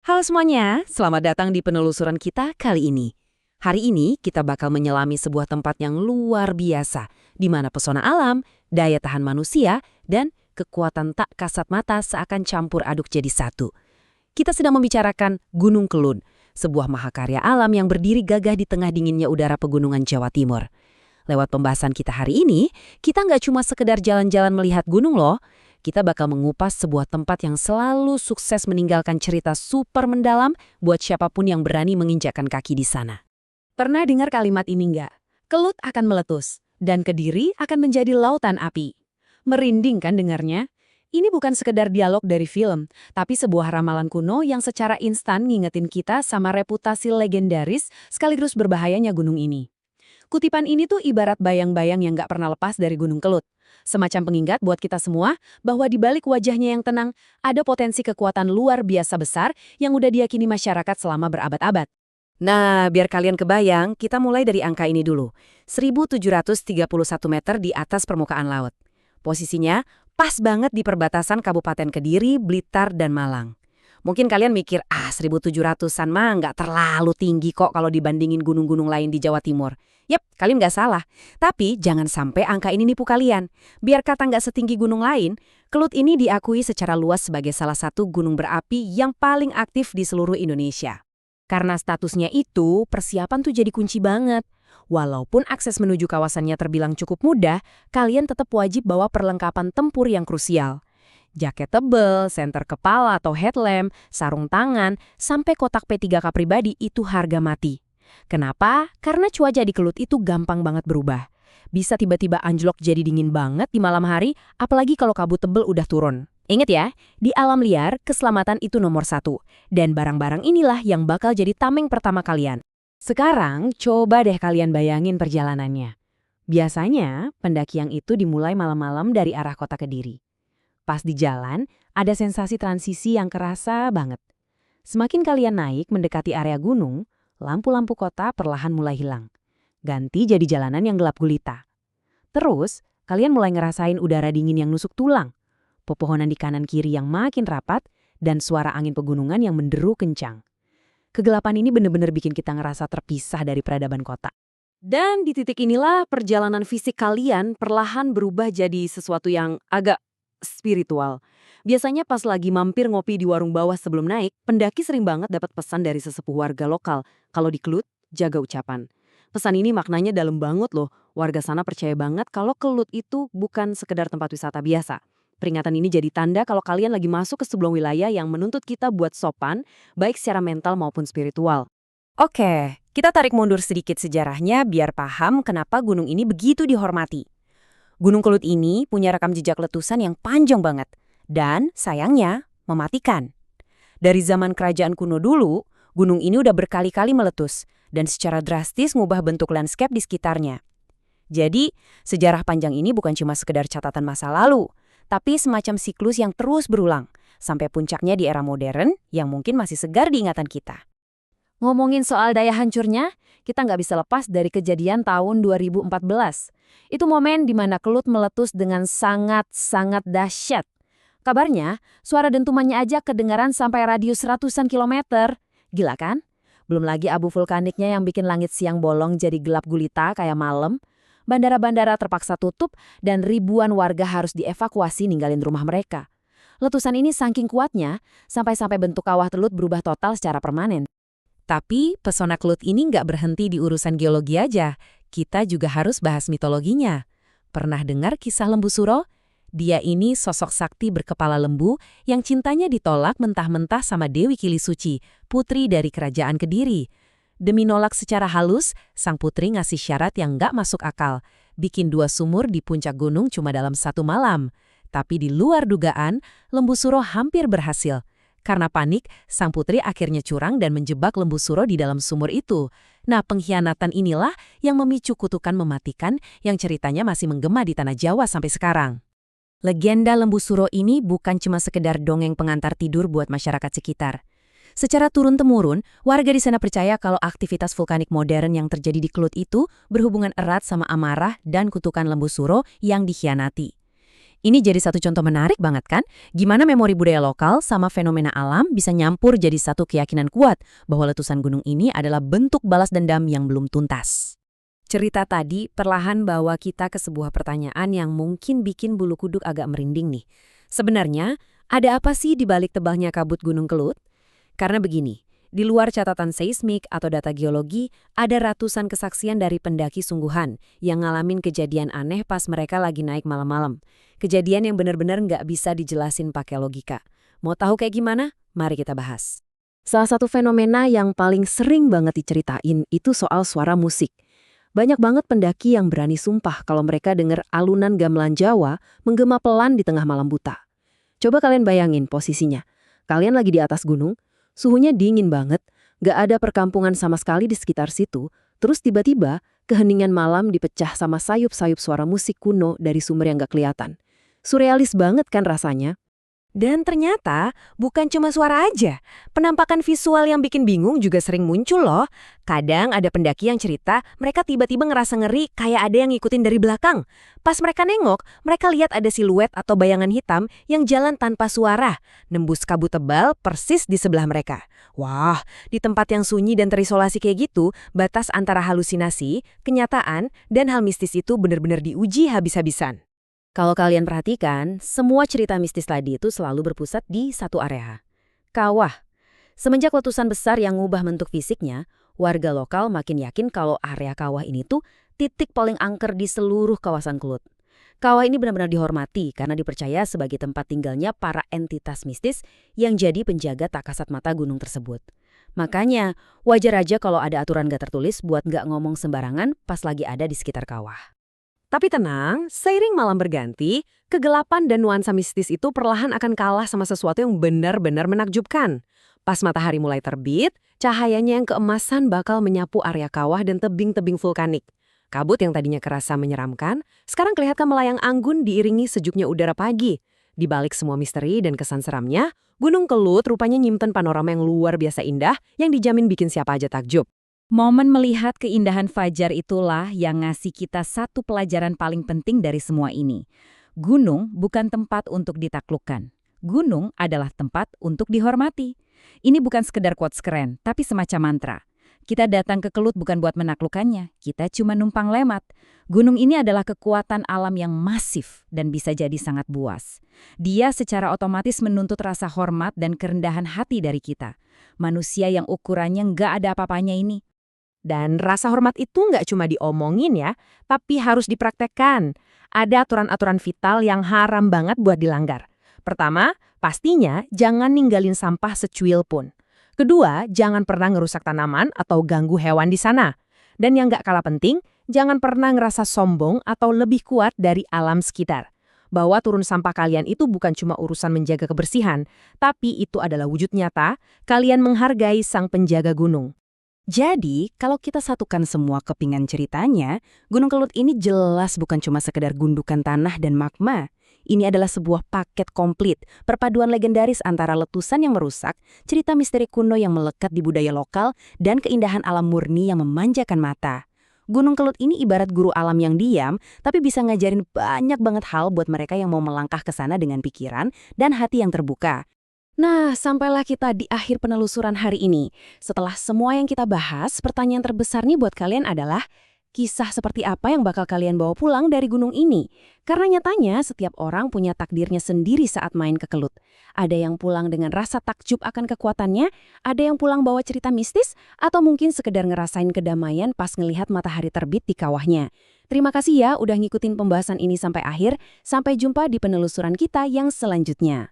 Halo semuanya, selamat datang di penelusuran kita kali ini. Hari ini kita bakal menyelami sebuah tempat yang luar biasa, di mana pesona alam, daya tahan manusia, dan kekuatan tak kasat mata seakan campur aduk jadi satu. Kita sedang membicarakan Gunung Kelud, sebuah mahakarya alam yang berdiri gagah di tengah dinginnya udara pegunungan Jawa Timur. Lewat pembahasan kita hari ini, kita nggak cuma sekedar jalan-jalan melihat gunung loh, kita bakal mengupas sebuah tempat yang selalu sukses meninggalkan cerita super mendalam buat siapapun yang berani menginjakkan kaki di sana. Pernah dengar kalimat ini nggak? Kelut akan meletus, dan Kediri akan menjadi lautan api. Merinding kan dengarnya? Ini bukan sekedar dialog dari film, tapi sebuah ramalan kuno yang secara instan ngingetin kita sama reputasi legendaris sekaligus berbahayanya gunung ini. Kutipan ini tuh ibarat bayang-bayang yang nggak pernah lepas dari Gunung Kelut. Semacam pengingat buat kita semua bahwa di balik wajahnya yang tenang, ada potensi kekuatan luar biasa besar yang udah diyakini masyarakat selama berabad-abad. Nah, biar kalian kebayang, kita mulai dari angka ini dulu. 1.731 meter di atas permukaan laut. Posisinya pas banget di perbatasan Kabupaten Kediri, Blitar, dan Malang. Mungkin kalian mikir, 1.700-an mah nggak terlalu tinggi kok kalau dibandingin gunung-gunung lain di Jawa Timur. Yap, kalian nggak salah. Tapi jangan sampai angka ini nipu kalian. Biar kata nggak setinggi gunung lain, Kelut ini diakui secara luas sebagai salah satu gunung berapi yang paling aktif di seluruh Indonesia. Karena statusnya itu, persiapan tuh jadi kunci banget. Walaupun akses menuju kawasannya terbilang cukup mudah, kalian tetap wajib bawa perlengkapan tempur yang krusial. Jaket tebel, senter kepala atau headlamp, sarung tangan, sampai kotak P3K pribadi itu harga mati. Kenapa? Karena cuaca di Kelut itu gampang banget berubah. Bisa tiba-tiba anjlok jadi dingin banget di malam hari, apalagi kalau kabut tebel udah turun. Ingat ya, di alam liar, keselamatan itu nomor satu. Dan barang-barang inilah yang bakal jadi tameng pertama kalian. Sekarang, coba deh kalian bayangin perjalanannya. Biasanya, pendakian itu dimulai malam-malam dari arah kota Kediri. Pas di jalan, ada sensasi transisi yang kerasa banget. Semakin kalian naik mendekati area gunung, lampu-lampu kota perlahan mulai hilang. Ganti jadi jalanan yang gelap gulita. Terus, kalian mulai ngerasain udara dingin yang nusuk tulang, pepohonan di kanan kiri yang makin rapat, dan suara angin pegunungan yang menderu kencang. Kegelapan ini bener-bener bikin kita ngerasa terpisah dari peradaban kota. Dan di titik inilah perjalanan fisik kalian perlahan berubah jadi sesuatu yang agak spiritual. Biasanya pas lagi mampir ngopi di warung bawah sebelum naik, pendaki sering banget dapat pesan dari sesepuh warga lokal. Kalau di Kelut, jaga ucapan. Pesan ini maknanya dalam banget loh. Warga sana percaya banget kalau Kelut itu bukan sekedar tempat wisata biasa. Peringatan ini jadi tanda kalau kalian lagi masuk ke sebuah wilayah yang menuntut kita buat sopan, baik secara mental maupun spiritual. Oke, kita tarik mundur sedikit sejarahnya biar paham kenapa gunung ini begitu dihormati. Gunung Kelut ini punya rekam jejak letusan yang panjang banget, dan sayangnya mematikan. Dari zaman kerajaan kuno dulu, gunung ini udah berkali-kali meletus, dan secara drastis ngubah bentuk landscape di sekitarnya. Jadi, sejarah panjang ini bukan cuma sekedar catatan masa lalu, tapi semacam siklus yang terus berulang, sampai puncaknya di era modern yang mungkin masih segar di ingatan kita. Ngomongin soal daya hancurnya, kita nggak bisa lepas dari kejadian tahun 2014. Itu momen di mana Kelut meletus dengan sangat-sangat dahsyat. Kabarnya, suara dentumannya aja kedengaran sampai radius ratusan kilometer. Gila kan? Belum lagi abu vulkaniknya yang bikin langit siang bolong jadi gelap gulita kayak malam. Bandara-bandara terpaksa tutup dan ribuan warga harus dievakuasi ninggalin rumah mereka. Letusan ini saking kuatnya, sampai-sampai bentuk kawah Kelut berubah total secara permanen. Tapi pesona Kelut ini nggak berhenti di urusan geologi aja. Kita juga harus bahas mitologinya. Pernah dengar kisah Lembu Suro? Dia ini sosok sakti berkepala lembu yang cintanya ditolak mentah-mentah sama Dewi Kilisuci, putri dari kerajaan Kediri. Demi nolak secara halus, sang putri ngasih syarat yang nggak masuk akal. Bikin 2 sumur di puncak gunung cuma dalam 1 malam. Tapi di luar dugaan, Lembu Suro hampir berhasil. Karena panik, sang putri akhirnya curang dan menjebak Lembu Suro di dalam sumur itu. Nah, pengkhianatan inilah yang memicu kutukan mematikan yang ceritanya masih menggema di tanah Jawa sampai sekarang. Legenda Lembu Suro ini bukan cuma sekedar dongeng pengantar tidur buat masyarakat sekitar. Secara turun-temurun, warga di sana percaya kalau aktivitas vulkanik modern yang terjadi di Kelut itu berhubungan erat sama amarah dan kutukan Lembu Suro yang dikhianati. Ini jadi satu contoh menarik banget kan? Gimana memori budaya lokal sama fenomena alam bisa nyampur jadi satu keyakinan kuat bahwa letusan gunung ini adalah bentuk balas dendam yang belum tuntas. Cerita tadi perlahan bawa kita ke sebuah pertanyaan yang mungkin bikin bulu kuduk agak merinding nih. Sebenarnya, ada apa sih di balik tebalnya kabut Gunung Kelut? Karena begini, di luar catatan seismik atau data geologi, ada ratusan kesaksian dari pendaki sungguhan yang ngalamin kejadian aneh pas mereka lagi naik malam-malam. Kejadian yang benar-benar nggak bisa dijelasin pakai logika. Mau tahu kayak gimana? Mari kita bahas. Salah satu fenomena yang paling sering banget diceritain itu soal suara musik. Banyak banget pendaki yang berani sumpah kalau mereka dengar alunan gamelan Jawa menggema pelan di tengah malam buta. Coba kalian bayangin posisinya. Kalian lagi di atas gunung, suhunya dingin banget, nggak ada perkampungan sama sekali di sekitar situ, terus tiba-tiba keheningan malam dipecah sama sayup-sayup suara musik kuno dari sumber yang nggak kelihatan. Surrealis banget kan rasanya? Dan ternyata bukan cuma suara aja, penampakan visual yang bikin bingung juga sering muncul loh. Kadang ada pendaki yang cerita mereka tiba-tiba ngerasa ngeri kayak ada yang ngikutin dari belakang. Pas mereka nengok, mereka lihat ada siluet atau bayangan hitam yang jalan tanpa suara, nembus kabut tebal persis di sebelah mereka. Wah, di tempat yang sunyi dan terisolasi kayak gitu, batas antara halusinasi, kenyataan, dan hal mistis itu benar-benar diuji habis-habisan. Kalau kalian perhatikan, semua cerita mistis tadi itu selalu berpusat di satu area. Kawah. Semenjak letusan besar yang ngubah bentuk fisiknya, warga lokal makin yakin kalau area kawah ini tuh titik paling angker di seluruh kawasan Kelut. Kawah ini benar-benar dihormati karena dipercaya sebagai tempat tinggalnya para entitas mistis yang jadi penjaga tak kasat mata gunung tersebut. Makanya, wajar aja kalau ada aturan gak tertulis buat gak ngomong sembarangan pas lagi ada di sekitar kawah. Tapi tenang, seiring malam berganti, kegelapan dan nuansa mistis itu perlahan akan kalah sama sesuatu yang benar-benar menakjubkan. Pas matahari mulai terbit, cahayanya yang keemasan bakal menyapu area kawah dan tebing-tebing vulkanik. Kabut yang tadinya kerasa menyeramkan, sekarang kelihatan melayang anggun diiringi sejuknya udara pagi. Di balik semua misteri dan kesan seramnya, Gunung Kelut rupanya nyimpen panorama yang luar biasa indah yang dijamin bikin siapa aja takjub. Momen melihat keindahan fajar itulah yang ngasih kita satu pelajaran paling penting dari semua ini. Gunung bukan tempat untuk ditaklukkan. Gunung adalah tempat untuk dihormati. Ini bukan sekedar quotes keren, tapi semacam mantra. Kita datang ke Kelut bukan buat menaklukkannya, kita cuma numpang lewat. Gunung ini adalah kekuatan alam yang masif dan bisa jadi sangat buas. Dia secara otomatis menuntut rasa hormat dan kerendahan hati dari kita. Manusia yang ukurannya nggak ada apa-apanya ini. Dan rasa hormat itu nggak cuma diomongin ya, tapi harus dipraktekkan. Ada aturan-aturan vital yang haram banget buat dilanggar. Pertama, pastinya jangan ninggalin sampah secuil pun. Kedua, jangan pernah ngerusak tanaman atau ganggu hewan di sana. Dan yang nggak kalah penting, jangan pernah ngerasa sombong atau lebih kuat dari alam sekitar. Bahwa turun sampah kalian itu bukan cuma urusan menjaga kebersihan, tapi itu adalah wujud nyata kalian menghargai sang penjaga gunung. Jadi, kalau kita satukan semua kepingan ceritanya, Gunung Kelut ini jelas bukan cuma sekedar gundukan tanah dan magma. Ini adalah sebuah paket komplit, perpaduan legendaris antara letusan yang merusak, cerita misteri kuno yang melekat di budaya lokal, dan keindahan alam murni yang memanjakan mata. Gunung Kelut ini ibarat guru alam yang diam, tapi bisa ngajarin banyak banget hal buat mereka yang mau melangkah ke sana dengan pikiran dan hati yang terbuka. Nah, sampailah kita di akhir penelusuran hari ini. Setelah semua yang kita bahas, pertanyaan terbesar nih buat kalian adalah, kisah seperti apa yang bakal kalian bawa pulang dari gunung ini? Karena nyatanya setiap orang punya takdirnya sendiri saat main ke Kelut. Ada yang pulang dengan rasa takjub akan kekuatannya, ada yang pulang bawa cerita mistis, atau mungkin sekedar ngerasain kedamaian pas ngelihat matahari terbit di kawahnya. Terima kasih ya udah ngikutin pembahasan ini sampai akhir. Sampai jumpa di penelusuran kita yang selanjutnya.